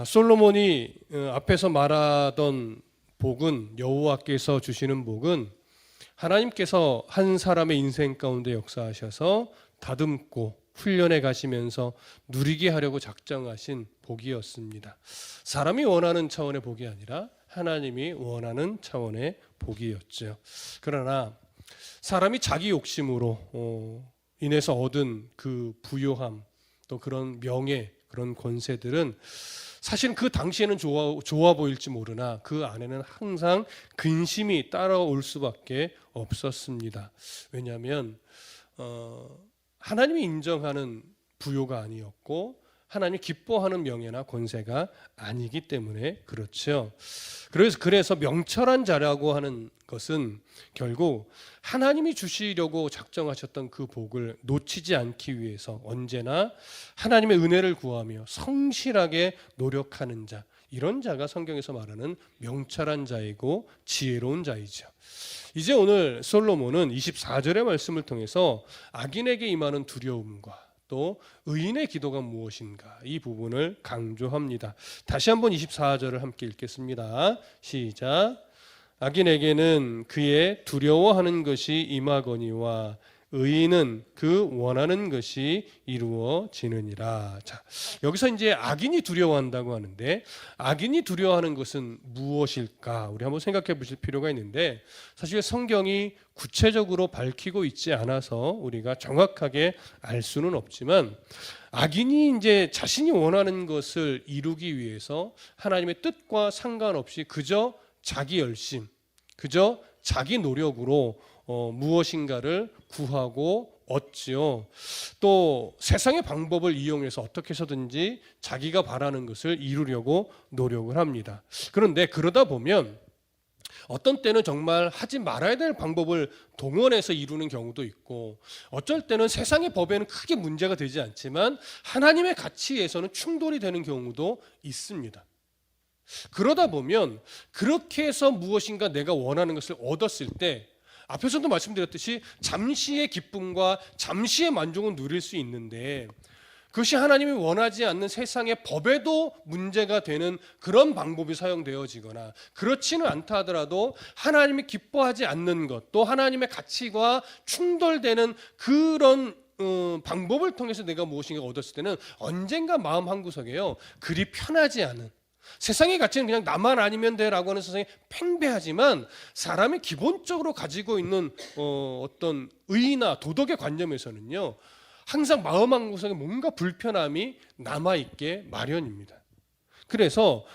솔로몬이 앞에서 말하던 복은, 여호와께서 주시는 복은 하나님께서 한 사람의 인생 가운데 역사하셔서 다듬고 훈련해 가시면서 누리게 하려고 작정하신 복이었습니다. 사람이 원하는 차원의 복이 아니라 하나님이 원하는 차원의 복이었죠. 그러나 사람이 자기 욕심으로 인해서 얻은 그 부요함, 또 그런 명예, 그런 권세들은 사실 그 당시에는 좋아 보일지 모르나 그 안에는 항상 근심이 따라올 수밖에 없었습니다. 왜냐하면 하나님이 인정하는 부요가 아니었고 하나님이 기뻐하는 명예나 권세가 아니기 때문에 그렇죠. 그래서 명철한 자라고 하는 것은 결국 하나님이 주시려고 작정하셨던 그 복을 놓치지 않기 위해서 언제나 하나님의 은혜를 구하며 성실하게 노력하는 자, 이런 자가 성경에서 말하는 명철한 자이고 지혜로운 자이죠. 이제 오늘 솔로몬은 24절의 말씀을 통해서 악인에게 임하는 두려움과 또 의인의 기도가 무엇인가, 이 부분을 강조합니다. 다시 한번 24절을 함께 읽겠습니다. 시작. 악인에게는 그의 두려워하는 것이 임하거니와 의인은 그 원하는 것이 이루어지느니라. 자, 여기서 이제 악인이 두려워한다고 하는데 악인이 두려워하는 것은 무엇일까? 우리 한번 생각해 보실 필요가 있는데 사실 성경이 구체적으로 밝히고 있지 않아서 우리가 정확하게 알 수는 없지만 악인이 이제 자신이 원하는 것을 이루기 위해서 하나님의 뜻과 상관없이 그저 자기 열심, 그저 자기 노력으로 무엇인가를 구하고 얻지요. 또 세상의 방법을 이용해서 어떻게 해서든지 자기가 바라는 것을 이루려고 노력을 합니다. 그런데 그러다 보면 어떤 때는 정말 하지 말아야 될 방법을 동원해서 이루는 경우도 있고, 어쩔 때는 세상의 법에는 크게 문제가 되지 않지만 하나님의 가치에서는 충돌이 되는 경우도 있습니다. 그러다 보면 그렇게 해서 무엇인가 내가 원하는 것을 얻었을 때 앞에서도 말씀드렸듯이 잠시의 기쁨과 잠시의 만족은 누릴 수 있는데 그것이 하나님이 원하지 않는 세상의 법에도 문제가 되는 그런 방법이 사용되어지거나 그렇지는 않다 하더라도 하나님이 기뻐하지 않는 것, 또 하나님의 가치와 충돌되는 그런 방법을 통해서 내가 무엇인가 얻었을 때는 언젠가 마음 한구석에요, 그리 편하지 않은, 세상의 가치는 그냥 나만 아니면 돼라고 하는 세상이 팽배하지만 사람이 기본적으로 가지고 있는 어떤 의나 도덕의 관념에서는요, 항상 마음 한구석에 뭔가 불편함이 남아있게 마련입니다. 그래서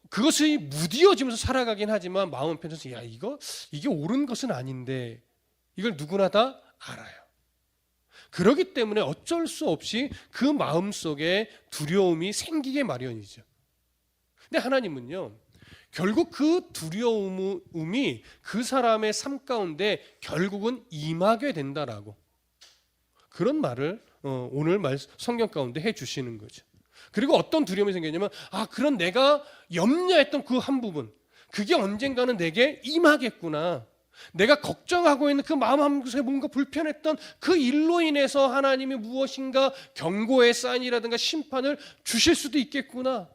그것이 무디어지면서 살아가긴 하지만 마음 한편에서 이게 옳은 것은 아닌데 이걸 누구나 다 알아요. 그렇기 때문에 어쩔 수 없이 그 마음속에 두려움이 생기게 마련이죠. 근데 하나님은요, 결국 그 두려움이 그 사람의 삶 가운데 결국은 임하게 된다라고, 그런 말을 오늘 성경 가운데 해주시는 거죠. 그리고 어떤 두려움이 생겼냐면 그런 내가 염려했던 그 한 부분, 그게 언젠가는 내게 임하겠구나, 내가 걱정하고 있는 그 마음 한구석에 뭔가 불편했던 그 일로 인해서 하나님이 무엇인가 경고의 사인이라든가 심판을 주실 수도 있겠구나,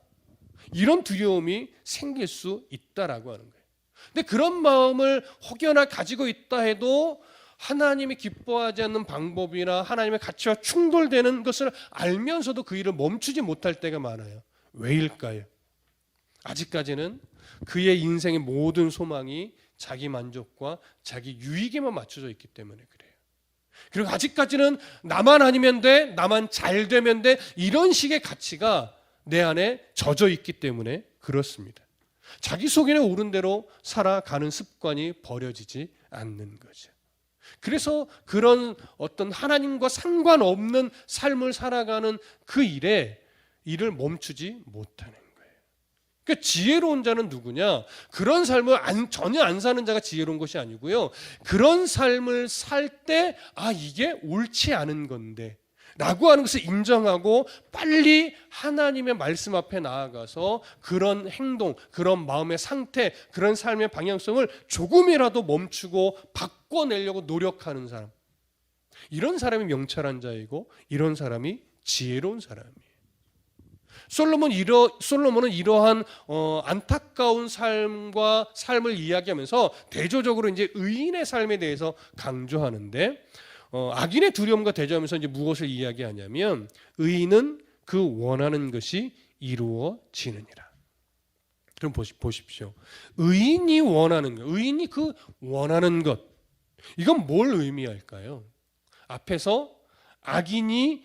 이런 두려움이 생길 수 있다라고 하는 거예요. 근데 그런 마음을 혹여나 가지고 있다 해도 하나님이 기뻐하지 않는 방법이나 하나님의 가치와 충돌되는 것을 알면서도 그 일을 멈추지 못할 때가 많아요. 왜일까요? 아직까지는 그의 인생의 모든 소망이 자기 만족과 자기 유익에만 맞춰져 있기 때문에 그래요. 그리고 아직까지는 나만 아니면 돼, 나만 잘 되면 돼, 이런 식의 가치가 내 안에 젖어 있기 때문에 그렇습니다. 자기 속에는 옳은 대로 살아가는 습관이 버려지지 않는 거죠. 그래서 그런 어떤 하나님과 상관없는 삶을 살아가는 그 일을 멈추지 못하는 거예요. 그러니까 지혜로운 자는 누구냐? 그런 삶을 전혀 안 사는 자가 지혜로운 것이 아니고요, 그런 삶을 살 때 이게 옳지 않은 건데 라고 하는 것을 인정하고 빨리 하나님의 말씀 앞에 나아가서 그런 행동, 그런 마음의 상태, 그런 삶의 방향성을 조금이라도 멈추고 바꿔내려고 노력하는 사람, 이런 사람이 명철한 자이고 이런 사람이 지혜로운 사람이에요. 솔로몬은 이러한 안타까운 삶을 이야기하면서 대조적으로 이제 의인의 삶에 대해서 강조하는데, 악인의 두려움과 대조하면서 이제 무엇을 이야기하냐면, 의인은 그 원하는 것이 이루어지느니라. 그럼 보십시오. 의인이 원하는 것, 의인이 그 원하는 것, 이건 뭘 의미할까요? 앞에서 악인이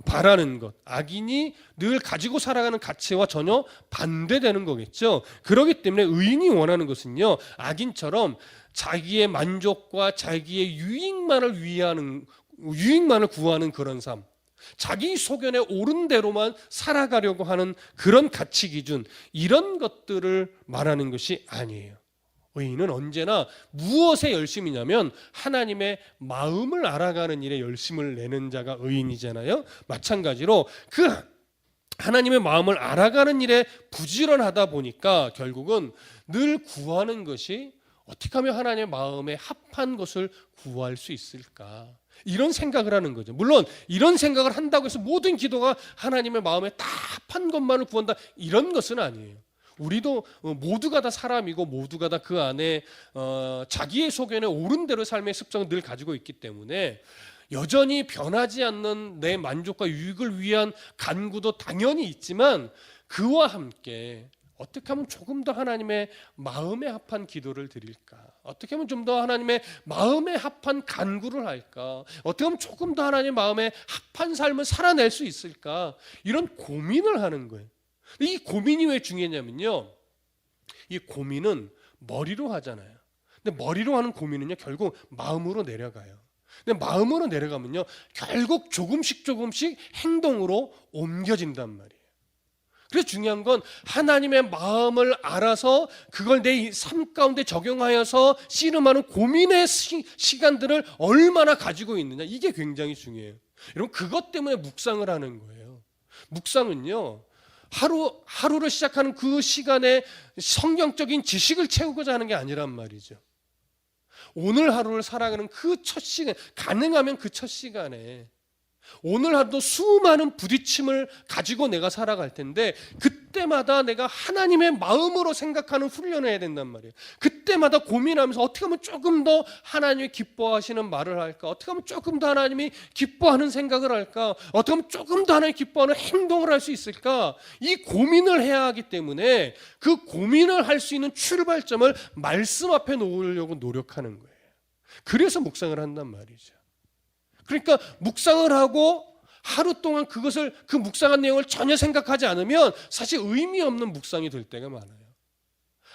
바라는 것, 악인이 늘 가지고 살아가는 가치와 전혀 반대되는 거겠죠. 그렇기 때문에 의인이 원하는 것은요, 악인처럼 자기의 만족과 자기의 유익만을 구하는 그런 삶, 자기 소견에 옳은 대로만 살아가려고 하는 그런 가치 기준, 이런 것들을 말하는 것이 아니에요. 의인은 언제나 무엇에 열심이냐면 하나님의 마음을 알아가는 일에 열심을 내는 자가 의인이잖아요. 마찬가지로 그 하나님의 마음을 알아가는 일에 부지런하다 보니까 결국은 늘 구하는 것이 어떻게 하면 하나님의 마음에 합한 것을 구할 수 있을까, 이런 생각을 하는 거죠. 물론 이런 생각을 한다고 해서 모든 기도가 하나님의 마음에 다 합한 것만을 구한다, 이런 것은 아니에요. 우리도 모두가 다 사람이고 모두가 다 그 안에 자기의 소견에 옳은 대로 삶의 습성을 늘 가지고 있기 때문에 여전히 변하지 않는 내 만족과 유익을 위한 간구도 당연히 있지만, 그와 함께 어떻게 하면 조금 더 하나님의 마음에 합한 기도를 드릴까, 어떻게 하면 좀 더 하나님의 마음에 합한 간구를 할까, 어떻게 하면 조금 더 하나님의 마음에 합한 삶을 살아낼 수 있을까, 이런 고민을 하는 거예요. 이 고민이 왜 중요하냐면요, 이 고민은 머리로 하잖아요. 근데 머리로 하는 고민은요, 결국 마음으로 내려가요. 근데 마음으로 내려가면요, 결국 조금씩 행동으로 옮겨진단 말이에요. 그래서 중요한 건 하나님의 마음을 알아서 그걸 내 삶 가운데 적용하여서 씨름하는 고민의 시간들을 얼마나 가지고 있느냐, 이게 굉장히 중요해요. 여러분, 그것 때문에 묵상을 하는 거예요. 묵상은요, 하루를 시작하는 그 시간에 성경적인 지식을 채우고자 하는 게 아니란 말이죠. 오늘 하루를 살아가는 그 첫 시간, 가능하면 그 첫 시간에 오늘 하루도 수많은 부딪힘을 가지고 내가 살아갈 텐데, 그때마다 내가 하나님의 마음으로 생각하는 훈련을 해야 된단 말이에요. 그때마다 고민하면서 어떻게 하면 조금 더 하나님이 기뻐하시는 말을 할까, 어떻게 하면 조금 더 하나님이 기뻐하는 생각을 할까, 어떻게 하면 조금 더 하나님이 기뻐하는 행동을 할 수 있을까, 이 고민을 해야 하기 때문에 그 고민을 할 수 있는 출발점을 말씀 앞에 놓으려고 노력하는 거예요. 그래서 묵상을 한단 말이죠. 그러니까 묵상을 하고 하루 동안 그 묵상한 내용을 전혀 생각하지 않으면 사실 의미 없는 묵상이 될 때가 많아요.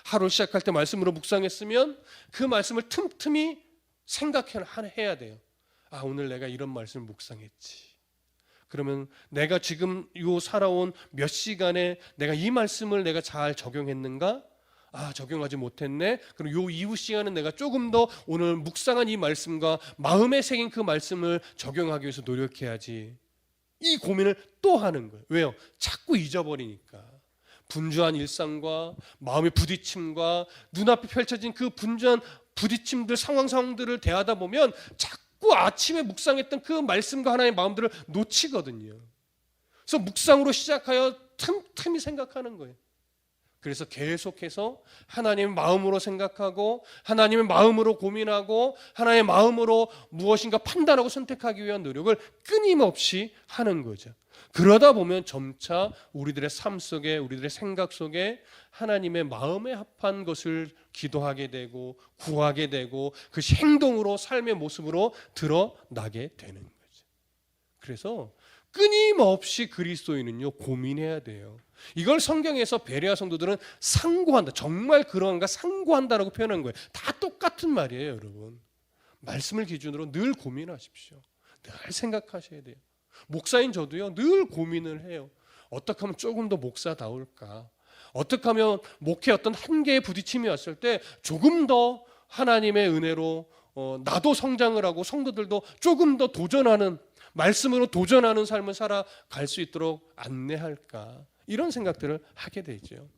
하루 시작할 때 말씀으로 묵상했으면 그 말씀을 틈틈이 생각해야 돼요. 아, 오늘 내가 이런 말씀을 묵상했지. 그러면 내가 지금 요 살아온 몇 시간에 내가 이 말씀을 내가 잘 적용했는가? 아, 적용하지 못했네. 그럼 요 이후 시간은 내가 조금 더 오늘 묵상한 이 말씀과 마음에 새긴 그 말씀을 적용하기 위해서 노력해야지. 이 고민을 또 하는 거예요. 왜요? 자꾸 잊어버리니까. 분주한 일상과 마음의 부딪힘과 눈앞에 펼쳐진 그 분주한 부딪힘들, 상황들을 대하다 보면 자꾸 아침에 묵상했던 그 말씀과 하나의 마음들을 놓치거든요. 그래서 묵상으로 시작하여 틈틈이 생각하는 거예요. 그래서 계속해서 하나님의 마음으로 생각하고 하나님의 마음으로 고민하고 하나님의 마음으로 무엇인가 판단하고 선택하기 위한 노력을 끊임없이 하는 거죠. 그러다 보면 점차 우리들의 삶 속에, 우리들의 생각 속에 하나님의 마음에 합한 것을 기도하게 되고 구하게 되고 그것이 행동으로, 삶의 모습으로 드러나게 되는 거죠. 그래서 끊임없이 그리스도인은요, 고민해야 돼요. 이걸 성경에서 베레아 성도들은 상고한다, 정말 그러한가 상고한다라고 표현한 거예요. 다 똑같은 말이에요, 여러분. 말씀을 기준으로 늘 고민하십시오. 늘 생각하셔야 돼요. 목사인 저도요, 늘 고민을 해요. 어떻게 하면 조금 더 목사다울까? 어떻게 하면 목회 어떤 한계에 부딪힘이 왔을 때 조금 더 하나님의 은혜로 나도 성장을 하고 성도들도 조금 더 도전하는, 말씀으로 도전하는 삶을 살아갈 수 있도록 안내할까? 이런 생각들을 하게 되죠.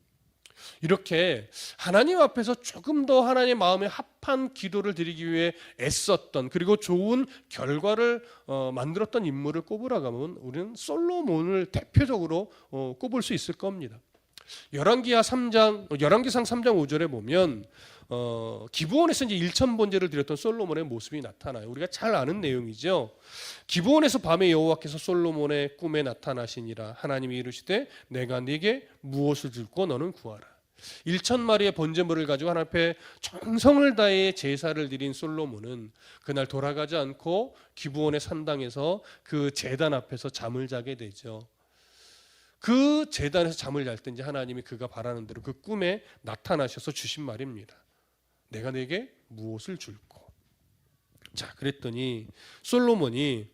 이렇게 하나님 앞에서 조금 더 하나님의 마음에 합한 기도를 드리기 위해 애썼던, 그리고 좋은 결과를 만들었던 인물을 꼽으라고 하면 우리는 솔로몬을 대표적으로 꼽을 수 있을 겁니다. 열왕기상 3장 5절에 보면 기브온에서 이제 일천 번제를 드렸던 솔로몬의 모습이 나타나요. 우리가 잘 아는 내용이죠. 기브온에서 밤에 여호와께서 솔로몬의 꿈에 나타나시니라. 하나님이 이르시되 내가 네게 무엇을 줄고 너는 구하라. 1,000마리의 번제물을 가지고 하나님 앞에 정성을 다해 제사를 드린 솔로몬은 그날 돌아가지 않고 기브온의 산당에서 그 제단 앞에서 잠을 자게 되죠. 그 제단에서 잠을 잘 때 이제 하나님이 그가 바라는 대로 그 꿈에 나타나셔서 주신 말입니다. 내가 내게 무엇을 줄고. 자, 그랬더니 솔로몬이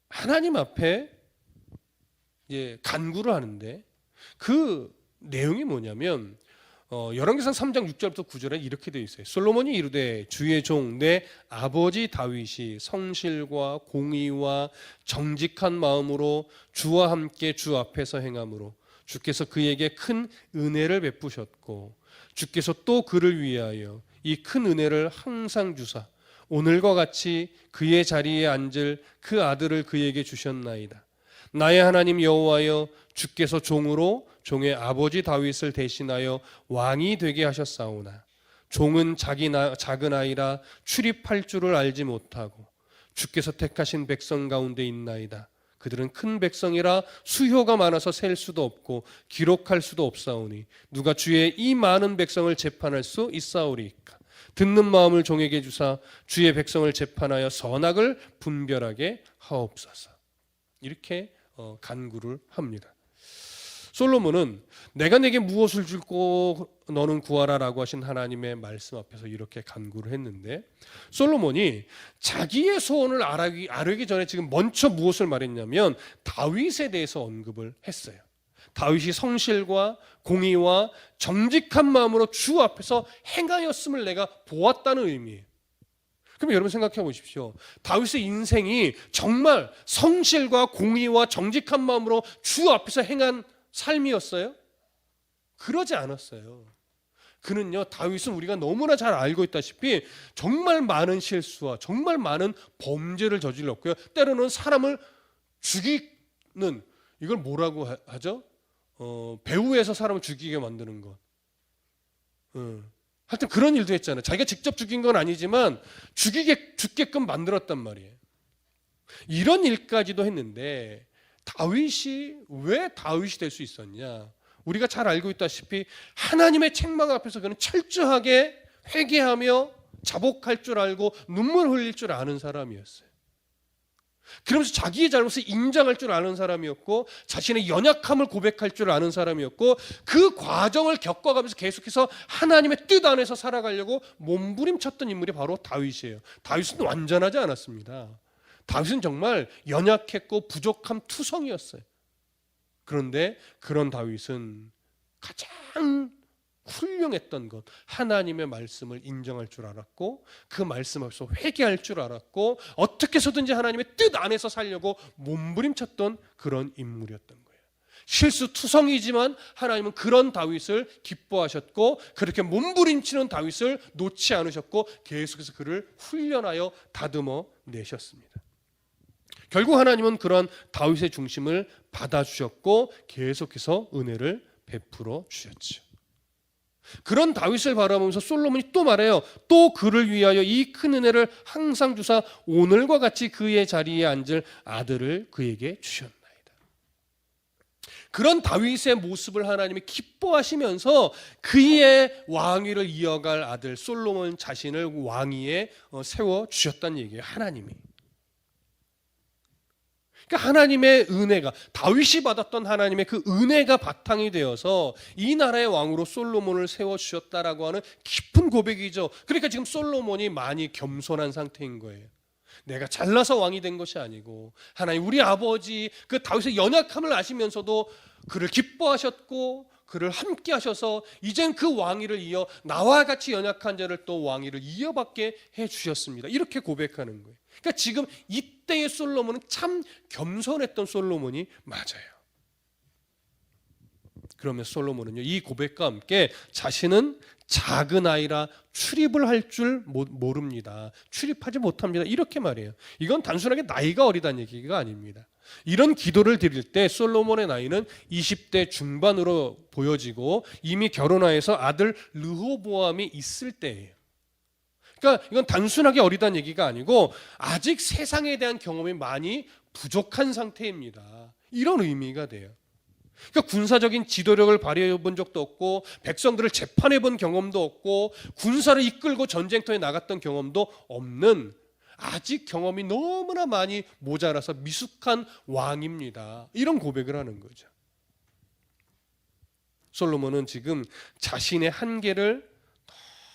하나님 앞에 이제 간구를 하는데 그 내용이 뭐냐면 열왕기상 3장 6절부터 9절에 이렇게 되어 있어요. 솔로몬이 이르되 주의 종 내 아버지 다윗이 성실과 공의와 정직한 마음으로 주와 함께 주 앞에서 행함으로 주께서 그에게 큰 은혜를 베푸셨고 주께서 또 그를 위하여 이 큰 은혜를 항상 주사 오늘과 같이 그의 자리에 앉을 그 아들을 그에게 주셨나이다. 나의 하나님 여호와여 주께서 종으로 종의 아버지 다윗을 대신하여 왕이 되게 하셨사오나 종은 작은 아이라 출입할 줄을 알지 못하고 주께서 택하신 백성 가운데 있나이다. 그들은 큰 백성이라 수효가 많아서 셀 수도 없고 기록할 수도 없사오니 누가 주의 이 많은 백성을 재판할 수 있사오리이까. 듣는 마음을 종에게 주사 주의 백성을 재판하여 선악을 분별하게 하옵소서. 이렇게 간구를 합니다. 솔로몬은 내가 내게 무엇을 줄고 너는 구하라라고 하신 하나님의 말씀 앞에서 이렇게 간구를 했는데, 솔로몬이 자기의 소원을 아뢰기 전에 지금 먼저 무엇을 말했냐면 다윗에 대해서 언급을 했어요. 다윗이 성실과 공의와 정직한 마음으로 주 앞에서 행하였음을 내가 보았다는 의미예요. 그럼 여러분 생각해 보십시오. 다윗의 인생이 정말 성실과 공의와 정직한 마음으로 주 앞에서 행한 삶이었어요? 그러지 않았어요. 그는요, 다윗은 우리가 너무나 잘 알고 있다시피 정말 많은 실수와 정말 많은 범죄를 저질렀고요. 때로는 사람을 죽이는, 이걸 뭐라고 하죠? 배후에서 사람을 죽이게 만드는 것. 하여튼 그런 일도 했잖아요. 자기가 직접 죽인 건 아니지만 죽게끔 만들었단 말이에요. 이런 일까지도 했는데 다윗이 왜 다윗이 될 수 있었냐? 우리가 잘 알고 있다시피 하나님의 책망 앞에서 그는 철저하게 회개하며 자복할 줄 알고 눈물 흘릴 줄 아는 사람이었어요. 그러면서 자기의 잘못을 인정할 줄 아는 사람이었고 자신의 연약함을 고백할 줄 아는 사람이었고 그 과정을 겪어가면서 계속해서 하나님의 뜻 안에서 살아가려고 몸부림쳤던 인물이 바로 다윗이에요. 다윗은 완전하지 않았습니다. 다윗은 정말 연약했고 부족함 투성이었어요. 그런데 그런 다윗은 가장 훌륭했던 것, 하나님의 말씀을 인정할 줄 알았고 그 말씀 앞에서 회개할 줄 알았고 어떻게 해서든지 하나님의 뜻 안에서 살려고 몸부림쳤던 그런 인물이었던 거예요. 실수투성이지만 하나님은 그런 다윗을 기뻐하셨고 그렇게 몸부림치는 다윗을 놓지 않으셨고 계속해서 그를 훈련하여 다듬어 내셨습니다. 결국 하나님은 그런 다윗의 중심을 받아주셨고 계속해서 은혜를 베풀어 주셨죠. 그런 다윗을 바라보면서 솔로몬이 또 말해요. 또 그를 위하여 이 큰 은혜를 항상 주사 오늘과 같이 그의 자리에 앉을 아들을 그에게 주셨나이다. 그런 다윗의 모습을 하나님이 기뻐하시면서 그의 왕위를 이어갈 아들 솔로몬 자신을 왕위에 세워주셨다는 얘기예요. 하나님이. 그러니까 하나님의 은혜가, 다윗이 받았던 하나님의 그 은혜가 바탕이 되어서 이 나라의 왕으로 솔로몬을 세워주셨다라고 하는 깊은 고백이죠. 그러니까 지금 솔로몬이 많이 겸손한 상태인 거예요. 내가 잘나서 왕이 된 것이 아니고 하나님 우리 아버지 그 다윗의 연약함을 아시면서도 그를 기뻐하셨고 그를 함께 하셔서 이젠 그 왕위를 이어 나와 같이 연약한 자를 또 왕위를 이어받게 해주셨습니다. 이렇게 고백하는 거예요. 그러니까 지금 이때의 솔로몬은 참 겸손했던 솔로몬이 맞아요. 그러면 솔로몬은요, 이 고백과 함께 자신은 작은 아이라 출입을 할 줄 모릅니다. 출입하지 못합니다. 이렇게 말해요. 이건 단순하게 나이가 어리다는 얘기가 아닙니다. 이런 기도를 드릴 때 솔로몬의 나이는 20대 중반으로 보여지고 이미 결혼하여서 아들 르호보암이 있을 때예요. 그러니까 이건 단순하게 어리다는 얘기가 아니고 아직 세상에 대한 경험이 많이 부족한 상태입니다. 이런 의미가 돼요. 그러니까 군사적인 지도력을 발휘해 본 적도 없고 백성들을 재판해 본 경험도 없고 군사를 이끌고 전쟁터에 나갔던 경험도 없는 아직 경험이 너무나 많이 모자라서 미숙한 왕입니다. 이런 고백을 하는 거죠. 솔로몬은 지금 자신의 한계를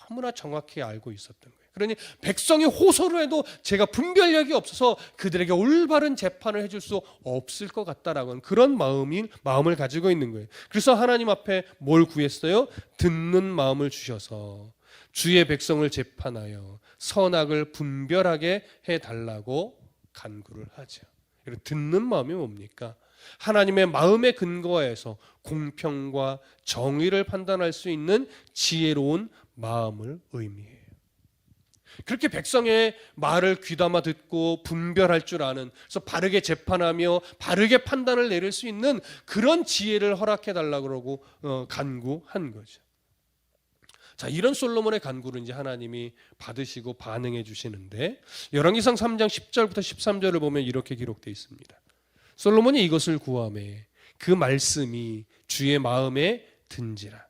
너무나 정확히 알고 있었던 거예요. 그러니 백성이 호소를 해도 제가 분별력이 없어서 그들에게 올바른 재판을 해줄 수 없을 것 같다라고 하는 그런 마음을 가지고 있는 거예요. 그래서 하나님 앞에 뭘 구했어요? 듣는 마음을 주셔서 주의 백성을 재판하여 선악을 분별하게 해달라고 간구를 하죠. 듣는 마음이 뭡니까? 하나님의 마음의 근거에서 공평과 정의를 판단할 수 있는 지혜로운 마음을 의미해요. 그렇게 백성의 말을 귀담아 듣고 분별할 줄 아는, 그래서 바르게 재판하며 바르게 판단을 내릴 수 있는 그런 지혜를 허락해 달라고 그러고 간구한 거죠. 자, 이런 솔로몬의 간구를 이제 하나님이 받으시고 반응해 주시는데 열왕기상 3장 10절부터 13절을 보면 이렇게 기록되어 있습니다. 솔로몬이 이것을 구하매 그 말씀이 주의 마음에 든지라.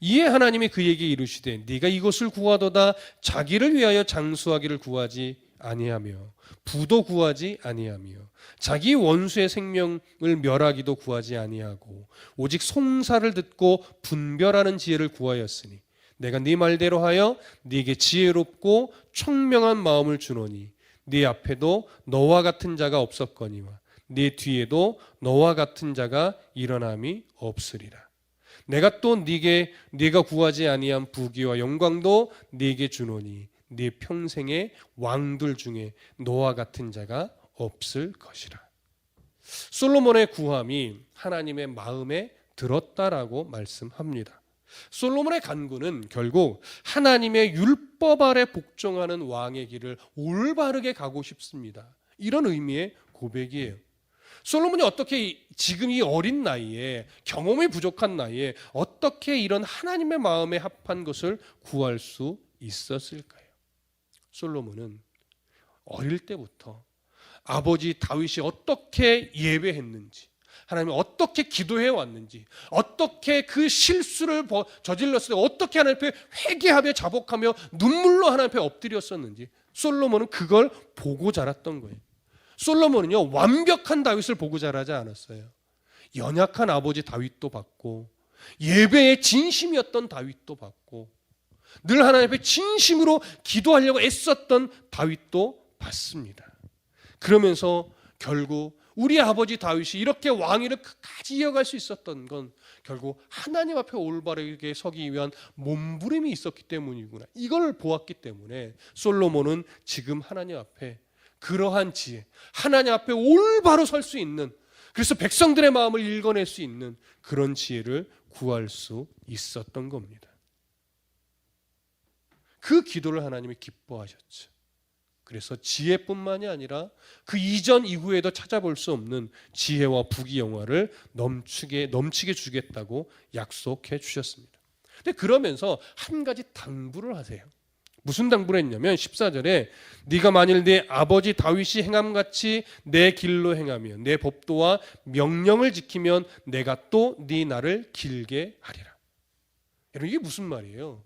이에 하나님이 그에게 이르시되 네가 이것을 구하도다 자기를 위하여 장수하기를 구하지 아니하며 부도 구하지 아니하며 자기 원수의 생명을 멸하기도 구하지 아니하고 오직 송사를 듣고 분별하는 지혜를 구하였으니 내가 네 말대로 하여 네게 지혜롭고 총명한 마음을 주노니 네 앞에도 너와 같은 자가 없었거니와 네 뒤에도 너와 같은 자가 일어남이 없으리라. 내가 또 네가 구하지 아니한 부귀와 영광도 네게 주노니 네 평생의 왕들 중에 너와 같은 자가 없을 것이라. 솔로몬의 구함이 하나님의 마음에 들었다라고 말씀합니다. 솔로몬의 간구는 결국 하나님의 율법 아래 복종하는 왕의 길을 올바르게 가고 싶습니다. 이런 의미의 고백이에요. 솔로몬이 어떻게 지금 이 어린 나이에 경험이 부족한 나이에 어떻게 이런 하나님의 마음에 합한 것을 구할 수 있었을까요? 솔로몬은 어릴 때부터 아버지 다윗이 어떻게 예배했는지, 하나님이 어떻게 기도해 왔는지, 어떻게 그 실수를 저질렀을 때 어떻게 하나님 앞에 회개하며 자복하며 눈물로 하나님 앞에 엎드렸었는지 솔로몬은 그걸 보고 자랐던 거예요. 솔로몬은요, 완벽한 다윗을 보고 자라지 않았어요. 연약한 아버지 다윗도 봤고 예배에 진심이었던 다윗도 봤고 늘 하나님 앞에 진심으로 기도하려고 애썼던 다윗도 봤습니다. 그러면서 결국 우리 아버지 다윗이 이렇게 왕위를 끝까지 이어갈 수 있었던 건 결국 하나님 앞에 올바르게 서기 위한 몸부림이 있었기 때문이구나. 이걸 보았기 때문에 솔로몬은 지금 하나님 앞에 그러한 지혜, 하나님 앞에 올바로 설 수 있는, 그래서 백성들의 마음을 읽어낼 수 있는 그런 지혜를 구할 수 있었던 겁니다. 그 기도를 하나님이 기뻐하셨죠. 그래서 지혜뿐만이 아니라 그 이전 이후에도 찾아볼 수 없는 지혜와 부귀영화를 넘치게 주겠다고 약속해 주셨습니다. 근데 그러면서 한 가지 당부를 하세요. 무슨 당부를 했냐면 14절에 네가 만일 네 아버지 다윗이 행함같이 내 길로 행하며 내 법도와 명령을 지키면 내가 또 네 날을 길게 하리라. 여러분, 이게 무슨 말이에요?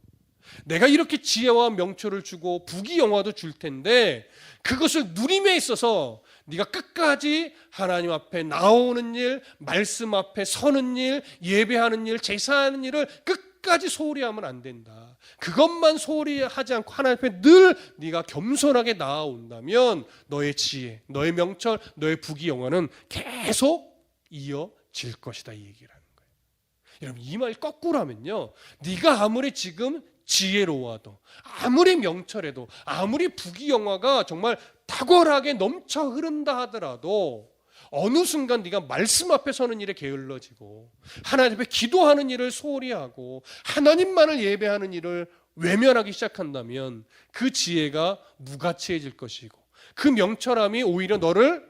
내가 이렇게 지혜와 명철을 주고 부귀영화도 줄 텐데 그것을 누림에 있어서 네가 끝까지 하나님 앞에 나오는 일, 말씀 앞에 서는 일, 예배하는 일, 제사하는 일을 끝까지 소홀히 하면 안 된다. 그것만 소홀히 하지 않고 하나님 앞에 늘 네가 겸손하게 나아온다면 너의 지혜, 너의 명철, 너의 부귀영화는 계속 이어질 것이다, 이 얘기를 하는 거예요. 여러분, 이 말 거꾸로 하면요, 네가 아무리 지금 지혜로워도 아무리 명철해도 아무리 부귀영화가 정말 탁월하게 넘쳐 흐른다 하더라도 어느 순간 네가 말씀 앞에 서는 일에 게을러지고 하나님 앞에 기도하는 일을 소홀히 하고 하나님만을 예배하는 일을 외면하기 시작한다면 그 지혜가 무가치해질 것이고 그 명철함이 오히려 너에게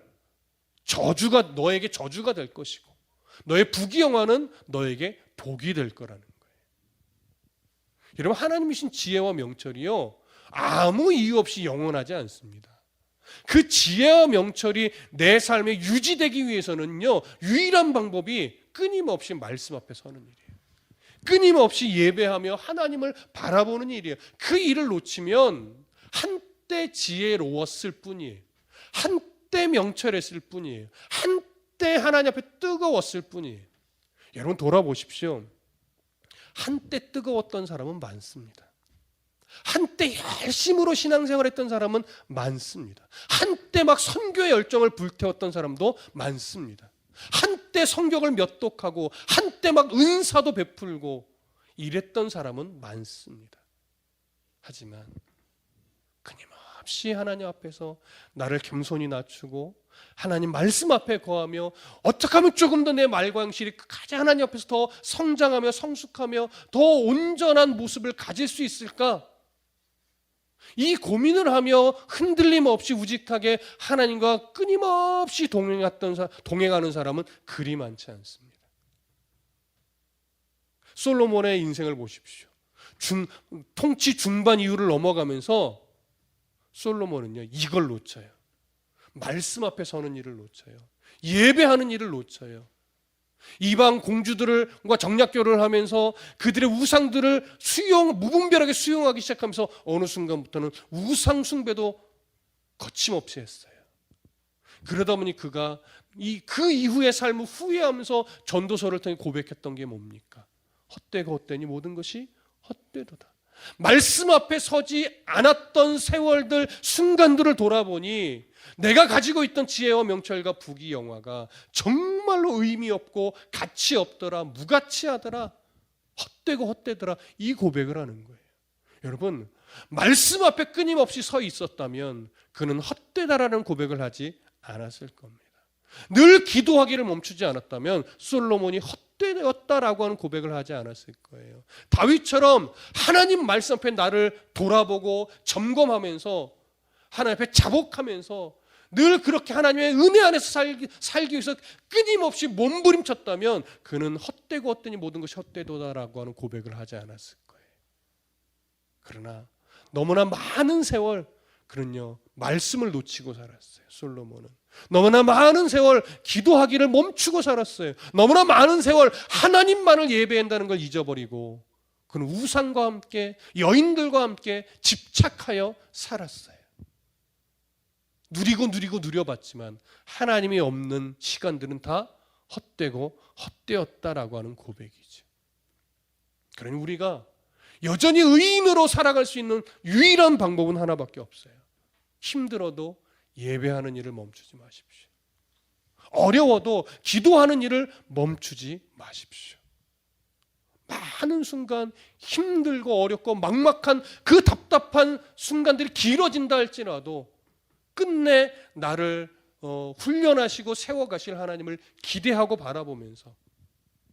저주가 될 것이고 너의 부귀영화는 너에게 복이 될 거라는 거예요. 여러분, 하나님이신 지혜와 명철이요, 아무 이유 없이 영원하지 않습니다. 그 지혜와 명철이 내 삶에 유지되기 위해서는요, 유일한 방법이 끊임없이 말씀 앞에 서는 일이에요. 끊임없이 예배하며 하나님을 바라보는 일이에요. 그 일을 놓치면 한때 지혜로웠을 뿐이에요. 한때 명철했을 뿐이에요. 한때 하나님 앞에 뜨거웠을 뿐이에요. 여러분, 돌아보십시오. 한때 뜨거웠던 사람은 많습니다. 한때 열심으로 신앙생활했던 사람은 많습니다. 한때 막 선교의 열정을 불태웠던 사람도 많습니다. 한때 성경을 몇독하고 한때 막 은사도 베풀고 이랬던 사람은 많습니다. 하지만 끊임없이 하나님 앞에서 나를 겸손히 낮추고 하나님 말씀 앞에 거하며 어떻게 하면 조금 더 내 말과 행실이 가장 하나님 앞에서 더 성장하며 성숙하며 더 온전한 모습을 가질 수 있을까? 이 고민을 하며 흔들림 없이 우직하게 하나님과 끊임없이 동행하는 사람은 그리 많지 않습니다. 솔로몬의 인생을 보십시오. 통치 중반 이후를 넘어가면서 솔로몬은요, 이걸 놓쳐요. 말씀 앞에 서는 일을 놓쳐요. 예배하는 일을 놓쳐요. 이방 공주들과 정략교를 하면서 그들의 우상들을 무분별하게 수용하기 시작하면서 어느 순간부터는 우상 숭배도 거침없이 했어요. 그러다 보니 그가 그 이후의 삶을 후회하면서 전도서를 통해 고백했던 게 뭡니까? 헛되고 헛되니 모든 것이 헛되도다. 말씀 앞에 서지 않았던 세월들, 순간들을 돌아보니 내가 가지고 있던 지혜와 명철과 부귀영화가 정말로 의미 없고 가치 없더라, 무가치하더라, 헛되고 헛되더라, 이 고백을 하는 거예요. 여러분, 말씀 앞에 끊임없이 서 있었다면 그는 헛되다라는 고백을 하지 않았을 겁니다. 늘 기도하기를 멈추지 않았다면 솔로몬이 헛되었다라고 하는 고백을 하지 않았을 거예요. 다윗처럼 하나님 말씀 앞에 나를 돌아보고 점검하면서 하나님 앞에 자복하면서 늘 그렇게 하나님의 은혜 안에서 살기 위해서 끊임없이 몸부림쳤다면 그는 헛되고 헛되니 모든 것이 헛되도다라고 하는 고백을 하지 않았을 거예요. 그러나 너무나 많은 세월 그는요, 말씀을 놓치고 살았어요. 솔로몬은 너무나 많은 세월 기도하기를 멈추고 살았어요. 너무나 많은 세월 하나님만을 예배한다는 걸 잊어버리고 그는 우상과 함께 여인들과 함께 집착하여 살았어요. 누리고 누려봤지만 하나님이 없는 시간들은 다 헛되고 헛되었다라고 하는 고백이죠. 그러니 우리가 여전히 의인으로 살아갈 수 있는 유일한 방법은 하나밖에 없어요. 힘들어도 예배하는 일을 멈추지 마십시오. 어려워도 기도하는 일을 멈추지 마십시오. 많은 순간 힘들고 어렵고 막막한 그 답답한 순간들이 길어진다 할지라도 끝내 나를 훈련하시고 세워가실 하나님을 기대하고 바라보면서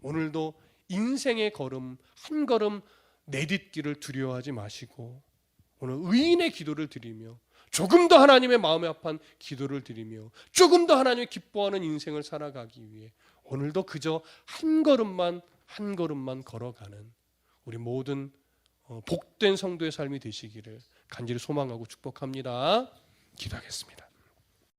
오늘도 인생의 걸음 한 걸음 내딛기를 두려워하지 마시고 오늘 의인의 기도를 드리며 조금 더 하나님의 마음에 합한 기도를 드리며 조금 더 하나님이 기뻐하는 인생을 살아가기 위해 오늘도 그저 한 걸음만 걸어가는 우리 모든 복된 성도의 삶이 되시기를 간절히 소망하고 축복합니다. 기도하겠습니다.